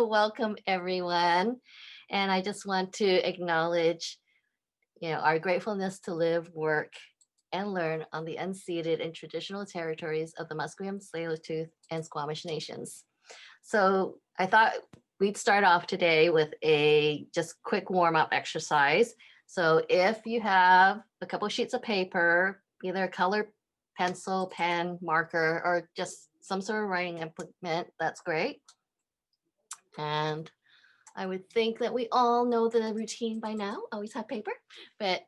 Welcome everyone. And I just want to acknowledge, our gratefulness to live, work, and learn on the unceded and traditional territories of the Musqueam, Tsleil-Waututh, and Squamish nations. So I thought we'd start off today with a just quick warm-up exercise. So if you have a couple of sheets of paper, either a color pencil, pen, marker, or just some sort of writing implement, that's great. And I would think that we all know the routine by now, always have paper, but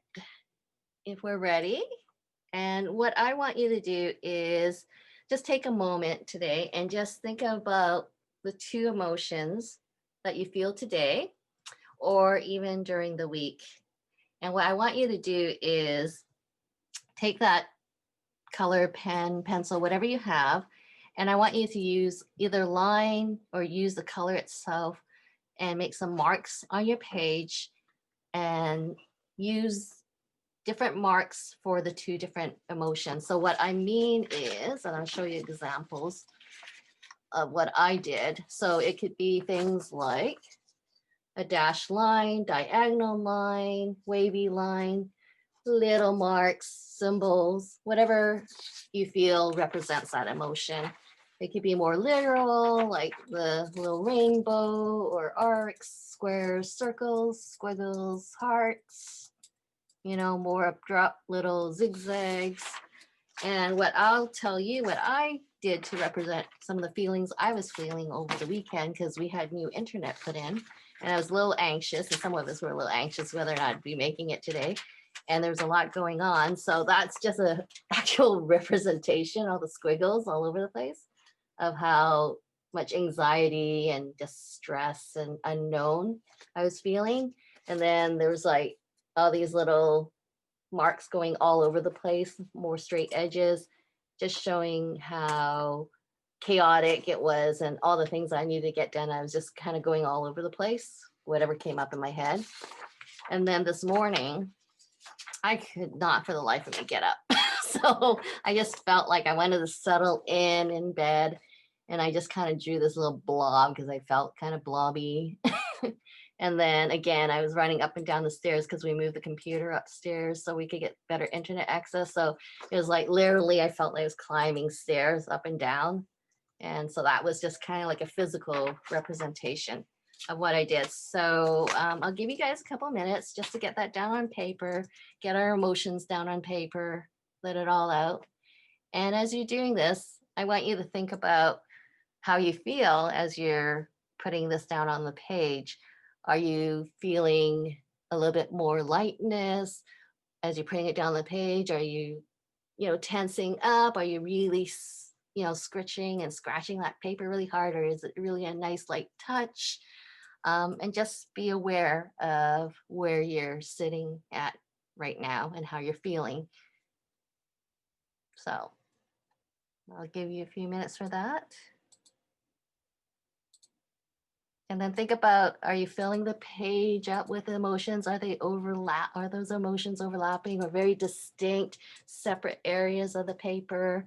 if we're ready, and what I want you to do is just take a moment today and just think about the two emotions that you feel today or even during the week. And what I want you to do is take that color, pen, pencil, whatever you have, and I want you to use either line or use the color itself and make some marks on your page and use different marks for the two different emotions. So what I mean is, and I'll show you examples of what I did. So it could be things like a dashed line, diagonal line, wavy line, little marks, symbols, whatever you feel represents that emotion. It could be more literal, like the little rainbow or arcs, squares, circles, squiggles, hearts, more abrupt little zigzags. And what I'll tell you, what I did to represent some of the feelings I was feeling over the weekend, because we had new internet put in, and I was a little anxious, and some of us were a little anxious whether or not I'd be making it today. And there's a lot going on. So that's just an actual representation, all the squiggles all over the place, of how much anxiety and distress and unknown I was feeling. And then there was like all these little marks going all over the place, more straight edges, just showing how chaotic it was and all the things I needed to get done. I was just kind of going all over the place, whatever came up in my head. And then this morning, I could not for the life of me get up. So I just felt like I wanted to settle in bed. And I just kind of drew this little blob because I felt kind of blobby. And then again, I was running up and down the stairs because we moved the computer upstairs so we could get better internet access. So it was like literally, I felt like I was climbing stairs up and down. And so that was just kind of like a physical representation of what I did. So I'll give you guys a couple minutes just to get that down on paper, get our emotions down on paper, let it all out. And as you're doing this, I want you to think about how you feel as you're putting this down on the page. Are you feeling a little bit more lightness as you're putting it down the page? Are you, tensing up? Are you really, scritching and scratching that paper really hard? Or is it really a nice light touch? And just be aware of where you're sitting at right now and how you're feeling. So I'll give you a few minutes for that. And then think about, are you filling the page up with emotions? Are those emotions overlapping or very distinct, separate areas of the paper?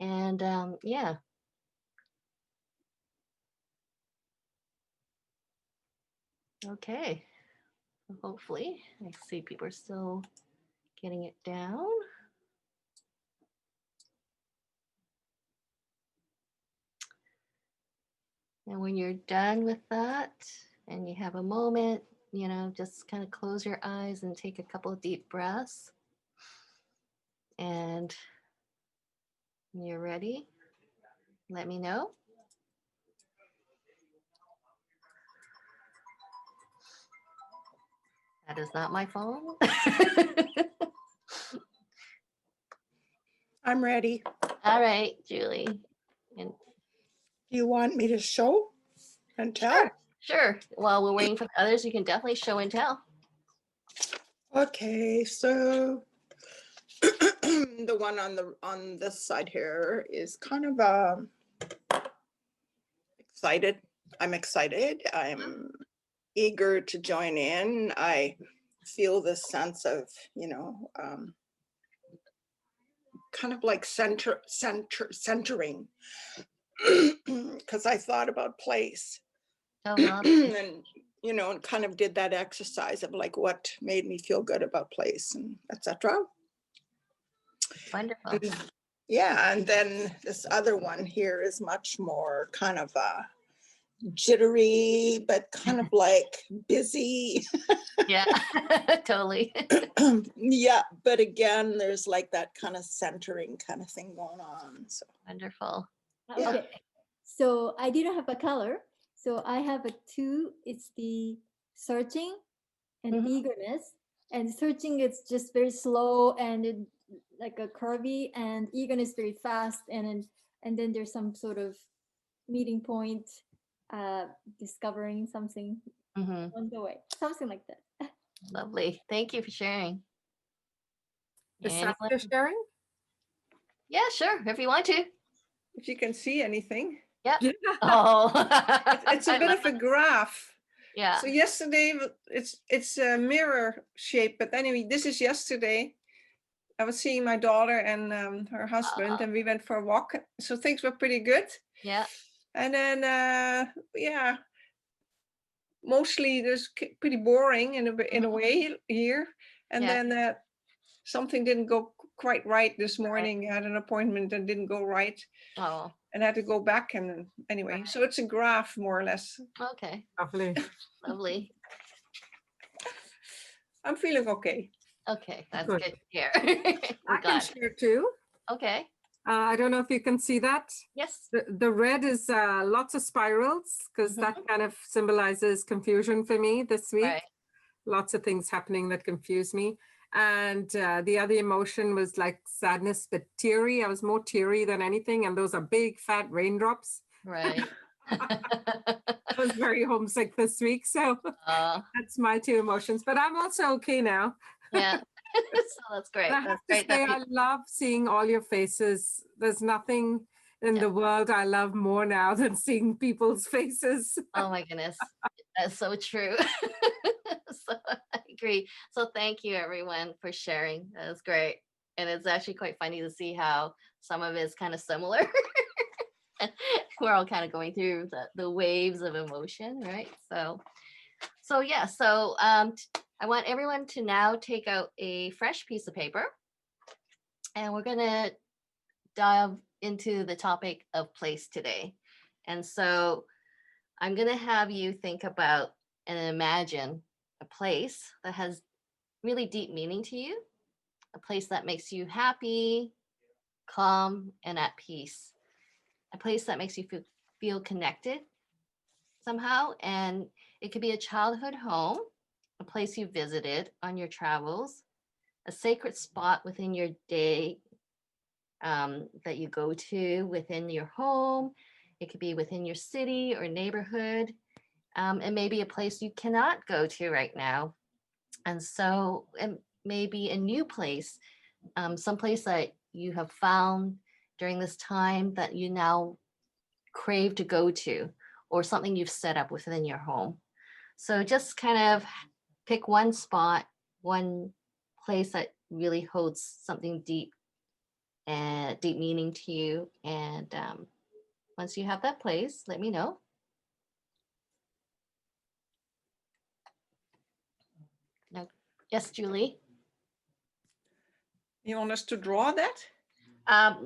And yeah. Okay. Hopefully, I see people are still getting it down. And when you're done with that and you have a moment, just kind of close your eyes and take a couple of deep breaths. And when you're ready, let me know. That is not my phone. I'm ready. All right, Julie. And Do you want me to show and tell? Sure. While we're waiting for the others, you can definitely show and tell. Okay, so the one on this side here is kind of excited. I'm excited. I'm eager to join in. I feel this sense of, kind of like centering, because I thought about place. Oh, lovely. And, you know, and kind of did that exercise of like what made me feel good about place and etc. Wonderful. And yeah, and then this other one here is much more kind of jittery, but kind of like busy. Yeah, totally. Yeah, but again, there's like that kind of centering kind of thing going on. So Wonderful. yeah. Okay, so I didn't have a color. So I have a two. It's the searching and Mhm. eagerness. And searching is just very slow and like a curvy, and eagerness very fast. And then there's some sort of meeting point, discovering something Mhm. on the way, something like that. Lovely. Thank you for sharing. Is Anyone? Saskia sharing? Yeah, sure. If you want to. If you can see anything. Yep. Yeah. Oh, It's a I bit love of a that. graph. Yeah. So yesterday, it's a mirror shape, but anyway, this is yesterday. I was seeing my daughter and her husband, and we went for a walk. So things were pretty good. Yeah. And then, yeah, mostly there's pretty boring in a way here. And Yeah. then something didn't go quite right this Right. morning. I had an appointment that didn't go right Oh, and had to go back. And anyway, so it's a graph more or less. okay. Lovely. Lovely. I'm feeling okay. Okay, that's Good. good to hear. I I'm can glad. share too. Okay. I don't know if you can see that. Yes. The red is lots of spirals because that kind of symbolizes confusion for me this week. Right. Lots of things happening that confuse me. And the other emotion was like sadness, but teary. I was more teary than anything. And those are big fat raindrops. Right. I was very homesick this week. So that's my two emotions. But I'm also okay now. Yeah. So that's great. And I have That's to great. say, That I love seeing all your faces. There's nothing in Yeah. the world I love more now than seeing people's faces. Oh my goodness. That's so true. So I agree. So thank you everyone for sharing. That was great. And it's actually quite funny to see how some of it is kind of similar. We're all kind of going through the waves of emotion, right? So yeah, so I want everyone to now take out a fresh piece of paper and we're gonna dive into the topic of place today. And so I'm gonna have you think about and imagine a place that has really deep meaning to you, a place that makes you happy, calm, and at peace, a place that makes you feel connected somehow. And it could be a childhood home, a place you visited on your travels, a sacred spot within your day that you go to within your home. It could be within your city or neighborhood, and maybe a place you cannot go to right now. And so it may be a new place, some place that you have found during this time that you now crave to go to, or something you've set up within your home. So just kind of pick one spot, one place that really holds something deep and deep meaning to you. And once you have that place, let me know. No. Yes, Julie. You want us to draw that?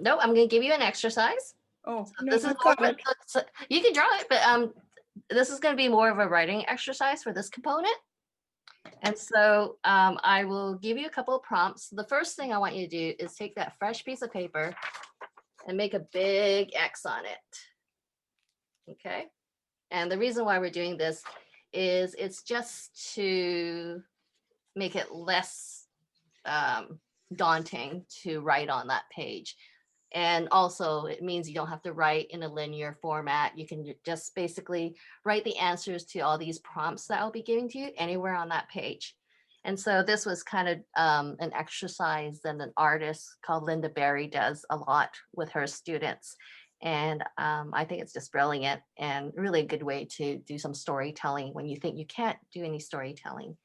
No, I'm going to give you an exercise. Oh, So no, this is I've more got of it. so you can draw it, but this is going to be more of a writing exercise for this component. And so I will give you a couple of prompts. The first thing I want you to do is take that fresh piece of paper and make a big X on it. Okay. And the reason why we're doing this is it's just to make it less daunting to write on that page. And also it means you don't have to write in a linear format. You can just basically write the answers to all these prompts that I'll be giving to you anywhere on that page. And so this was kind of an exercise that an artist called Linda Berry does a lot with her students. And I think it's just brilliant and really a good way to do some storytelling when you think you can't do any storytelling.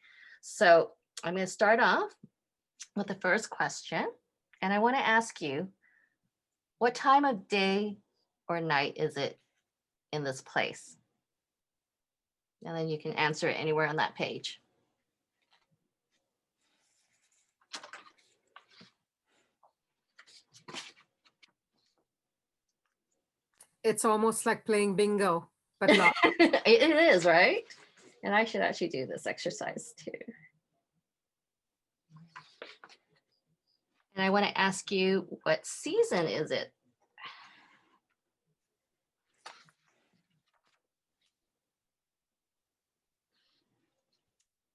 So I'm going to start off with the first question. And I want to ask you, what time of day or night is it in this place? And then you can answer it anywhere on that page. It's almost like playing bingo, but not. It is, right? And I should actually do this exercise too. And I want to ask you, what season is it?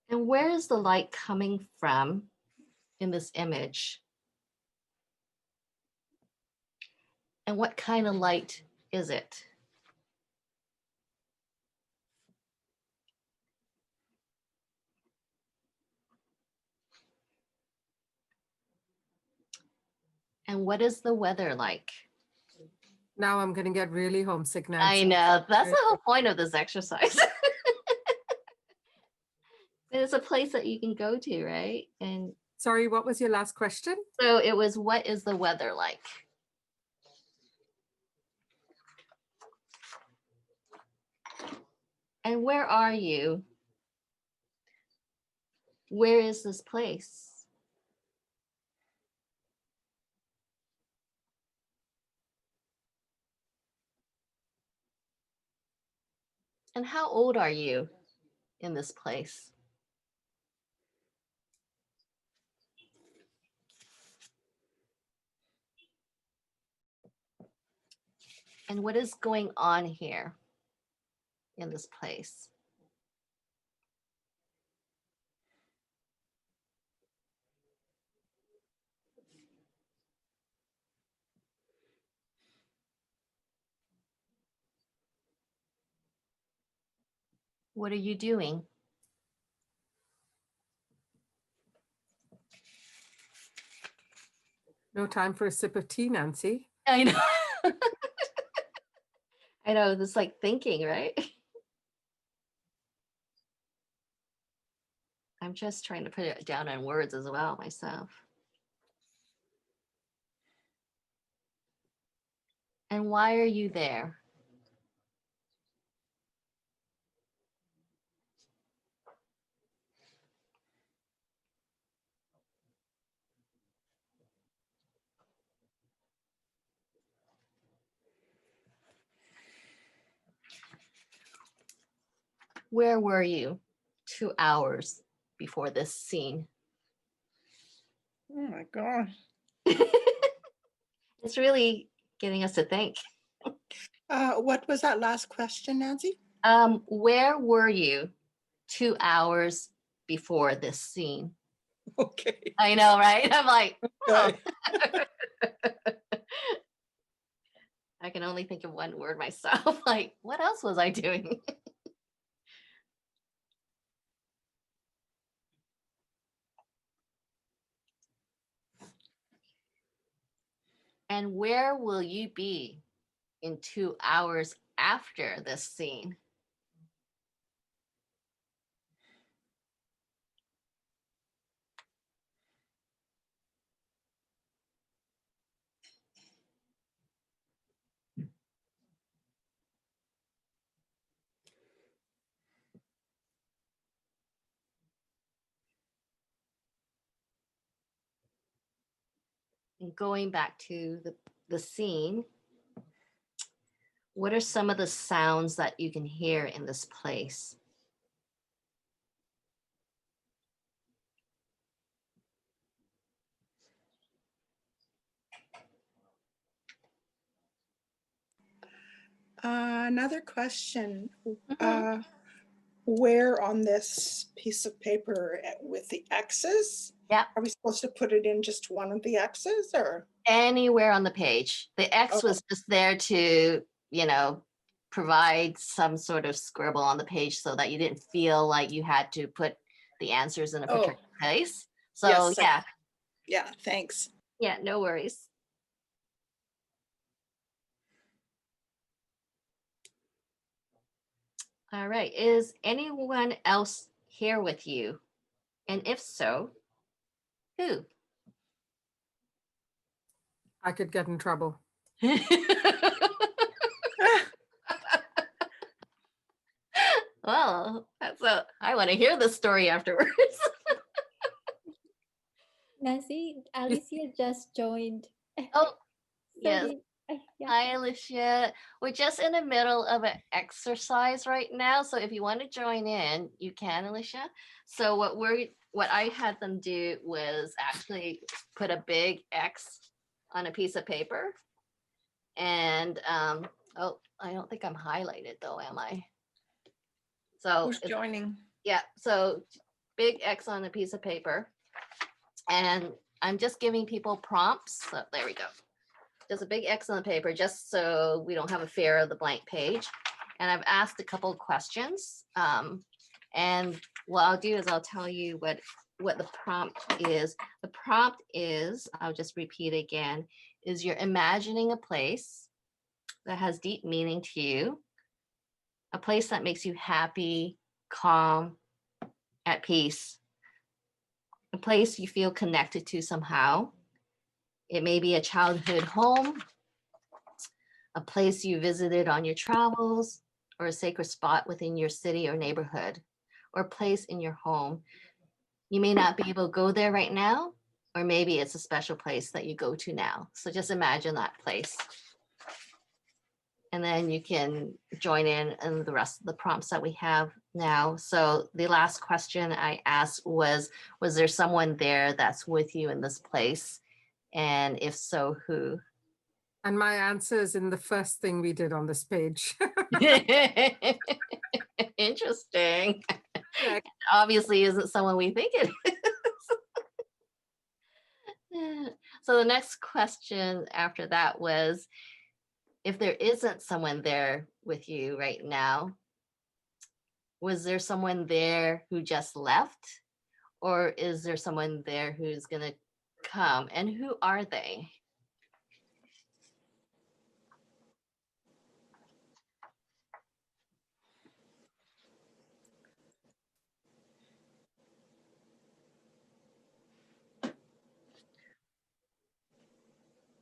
And where is the light coming from in this image? And what kind of light is it? And what is the weather like? Now I'm going to get really homesick now. I know, that's the whole point of this exercise. It's a place that you can go to, right? And Sorry, what was your last question? so it was, what is the weather like? And where are you? Where is this place? And how old are you in this place? And what is going on here in this place? What are you doing? No time for a sip of tea, Nancy. I know. I know, it's like thinking, right? I'm just trying to put it down in words as well myself. And why are you there? Where were you 2 hours before this scene? Oh my God. It's really getting us to think. What was that last question, Nancy? Where were you 2 hours before this scene? Okay. I know, right? I'm like, oh. Okay. I can only think of one word myself. Like, what else was I doing? And where will you be in 2 hours after this scene? And going back to the scene, what are some of the sounds that you can hear in this place? Another question. Mhm. Where on this piece of paper with the X's? Yeah. Are we supposed to put it in just one of the X's or? Anywhere on the page. The X Okay. was just there to, provide some sort of scribble on the page so that you didn't feel like you had to put the answers in a particular place. So Yes, sir. yeah, Yeah, thanks. yeah, no worries. All right, is anyone else here with you? And if so, who? I could get in trouble. Well, I want to hear the story afterwards. Nancy, Alicia just joined. Oh, yes. Yeah. Hi, Alicia. We're just in the middle of an exercise right now. So if you want to join in, you can, Alicia. So what I had them do was actually put a big X on a piece of paper. And oh, I don't think I'm highlighted though, am I? So Who's joining? yeah, so big X on a piece of paper. And I'm just giving people prompts. So there we go. Just a big X on the paper, just so we don't have a fear of the blank page. And I've asked a couple of questions. And what I'll do is I'll tell you what the prompt is. The prompt is, I'll just repeat again, is you're imagining a place that has deep meaning to you, a place that makes you happy, calm, at peace, a place you feel connected to somehow. It may be a childhood home, a place you visited on your travels, or a sacred spot within your city or neighborhood, or place in your home. You may not be able to go there right now, or maybe it's a special place that you go to now. So just imagine that place. And then you can join in the rest of the prompts that we have now. So the last question I asked was there someone there that's with you in this place? And if so, who? And my answer is in the first thing we did on this page. Interesting. Yeah. Obviously isn't someone we think it is. So the next question after that was, if there isn't someone there with you right now, was there someone there who just left? Or is there someone there who's going to come? And who are they?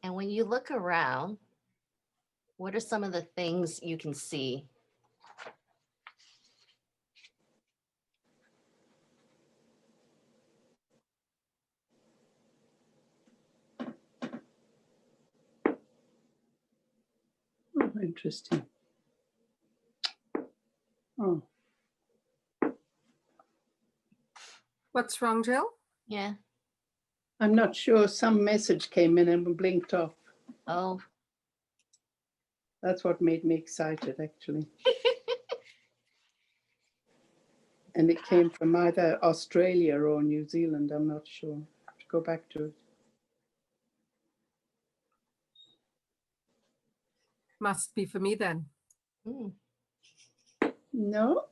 And when you look around, what are some of the things you can see? Oh, interesting. Oh, What's wrong, Jill? Yeah. I'm not sure. Some message came in and blinked off. Oh, That's what made me excited, actually. And it came from either Australia or New Zealand. I'm not sure. I have to go back to it. Must be for me then. mm. No.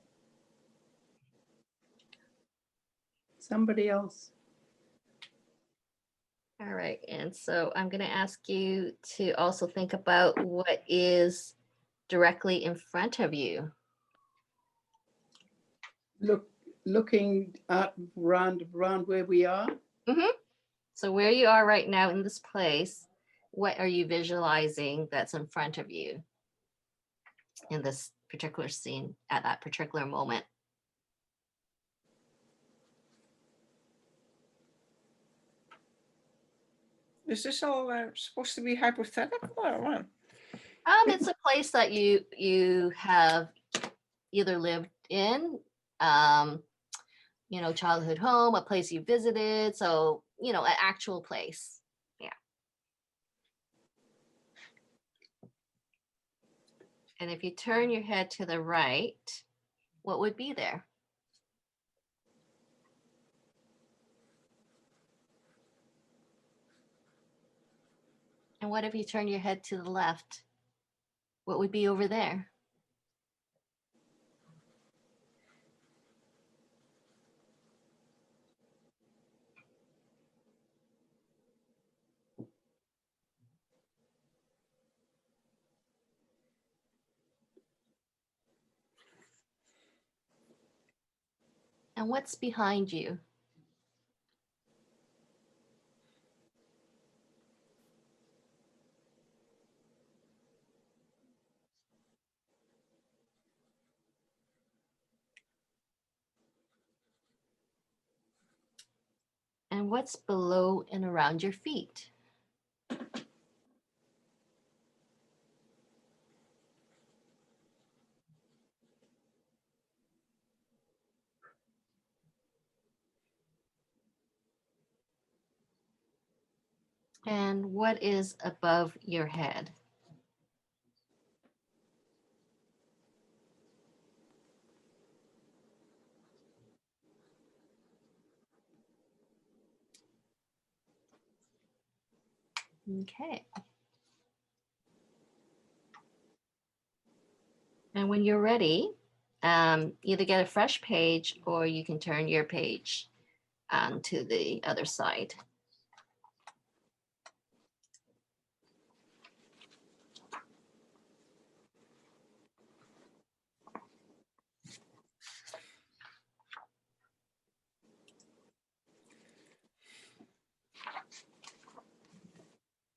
Somebody else. All right. And so I'm going to ask you to also think about what is directly in front of you. Looking at around where we are. Mm-hmm. So where you are right now in this place, what are you visualizing that's in front of you in this particular scene at that particular moment? Is this all supposed to be hypothetical or what? It's a place that you have either lived in, childhood home, a place you visited. So, an actual place. Yeah. And if you turn your head to the right, what would be there? And what if you turn your head to the left? What would be over there? And what's behind you? And what's below and around your feet? And what is above your head? Okay. And when you're ready, either get a fresh page or you can turn your page to the other side.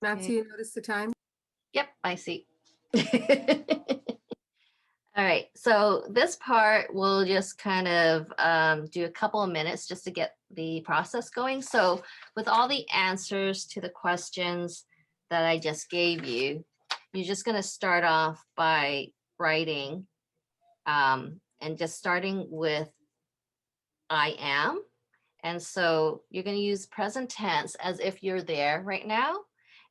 Nancy, you notice the time? Yep, I see. All right, so this part we'll just kind of do a couple of minutes just to get the process going. So with all the answers to the questions that I just gave you, you're just going to start off by writing and just starting with I am. And so you're going to use present tense as if you're there right now,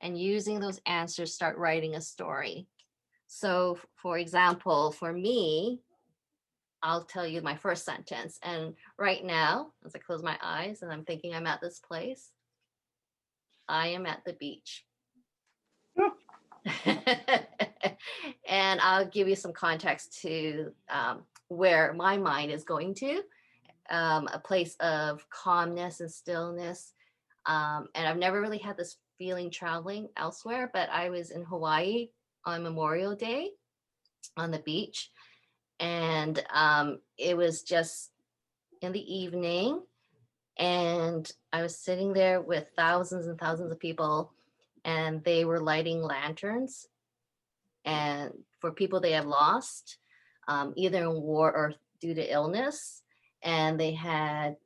and using those answers, start writing a story. So for example, for me, I'll tell you my first sentence. And right now, as I close my eyes and I'm thinking I'm at this place, I am at the beach. And I'll give you some context to where my mind is going to, a place of calmness and stillness. And I've never really had this feeling traveling elsewhere, but I was in Hawaii on Memorial Day on the beach. And it was just in the evening. And I was sitting there with thousands and thousands of people, and they were lighting lanterns and for people they have lost, either in war or due to illness. And they had,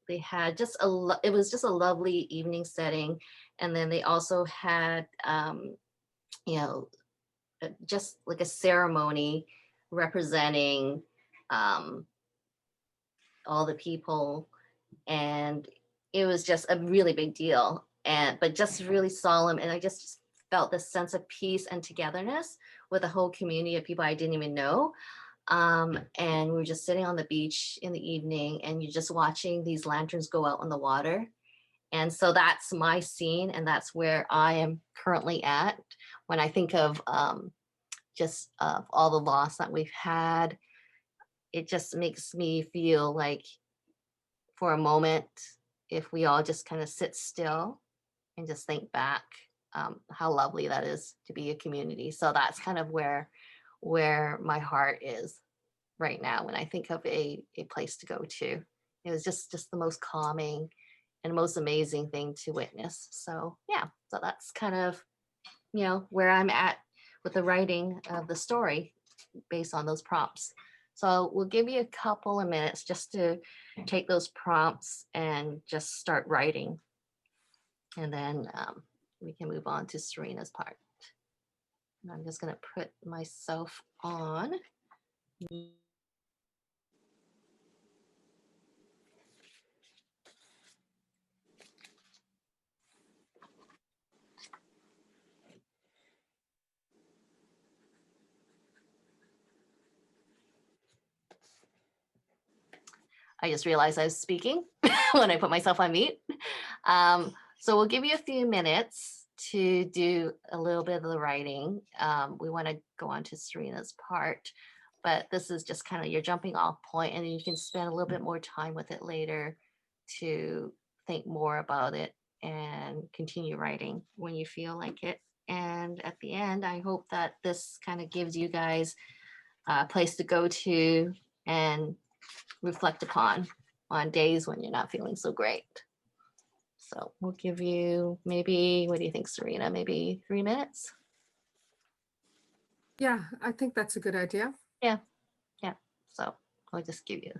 they had just it was just a lovely evening setting. And then they also had, you know, just like a ceremony representing all the people. And it was just a really big deal, but just really solemn. And I just felt this sense of peace and togetherness with a whole community of people I didn't even know. And we were just sitting on the beach in the evening, and you're just watching these lanterns go out on the water. And so that's my scene, and that's where I am currently at when I think of just all the loss that we've had. It just makes me feel like, for a moment, if we all just kind of sit still and just think back, how lovely that is to be a community. So that's kind of where my heart is right now when I think of a place to go to. It was just the most calming and most amazing thing to witness. So yeah, so that's kind of, where I'm at with the writing of the story based on those prompts. So we'll give you a couple of minutes just to take those prompts and just start writing. And then we can move on to Serena's part. And I'm just going to put myself on. I just realized I was speaking when I put myself on mute. So we'll give you a few minutes to do a little bit of the writing. We want to go on to Serena's part, but this is just kind of your jumping off point, and you can spend a little bit more time with it later to think more about it and continue writing when you feel like it. And at the end, I hope that this kind of gives you guys a place to go to and reflect upon on days when you're not feeling so great. So we'll give you maybe, what do you think, Serena? Maybe 3 minutes? Yeah, I think that's a good idea. Yeah. So I'll just give you.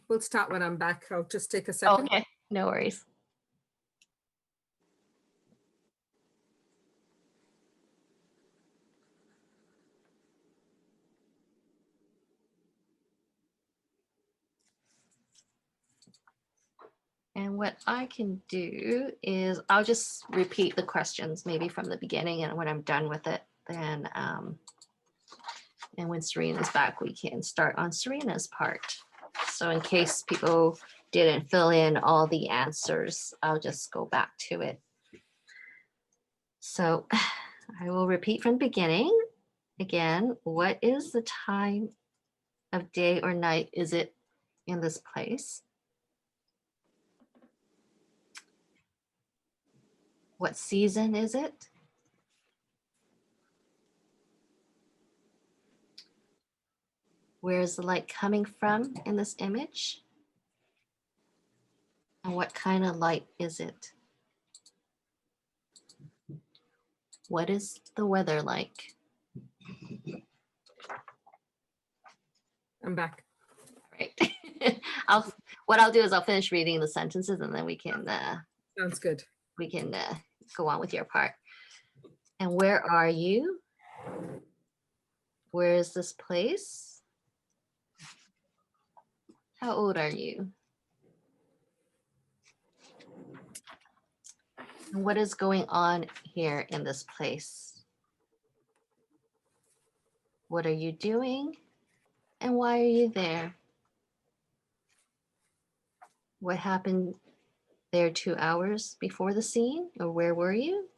We'll start when I'm back. I'll just take a second. Okay, no worries. And what I can do is I'll just repeat the questions maybe from the beginning, and when I'm done with it, then and when Serena's back, we can start on Serena's part. So in case people didn't fill in all the answers, I'll just go back to it. So I will repeat from the beginning. Again, what is the time of day or night is it in this place? What season is it? Where is the light coming from in this image? And what kind of light is it? What is the weather like? I'm back. Right. What I'll do is I'll finish reading the sentences, and then we can Sounds good. go on with your part. And where are you? Where is this place? How old are you? And what is going on here in this place? What are you doing? And why are you there? What happened there 2 hours before the scene? Or where were you?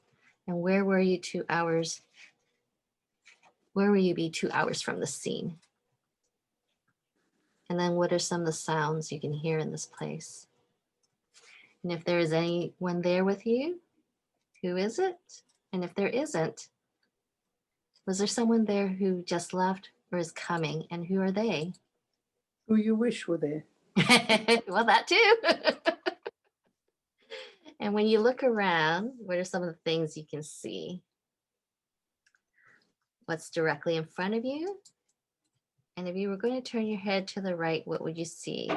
And where were you 2 hours? Where will you be 2 hours from the scene? And then what are some of the sounds you can hear in this place? And if there is anyone there with you, who is it? And if there isn't, was there someone there who just left or is coming? And who are they? Who you wish were there? Well, that too. And when you look around, what are some of the things you can see? What's directly in front of you? And if you were going to turn your head to the right, what would you see?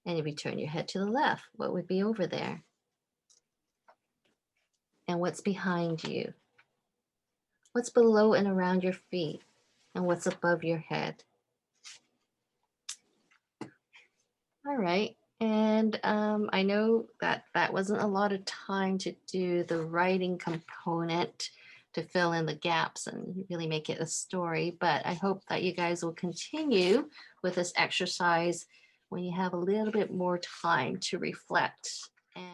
And if you turn your head to the left, what would be over there? And what's behind you? What's below and around your feet? And what's above your head? All right. And I know that that wasn't a lot of time to do the writing component to fill in the gaps and really make it a story, but I hope that you guys will continue with this exercise when you have a little bit more time to reflect. And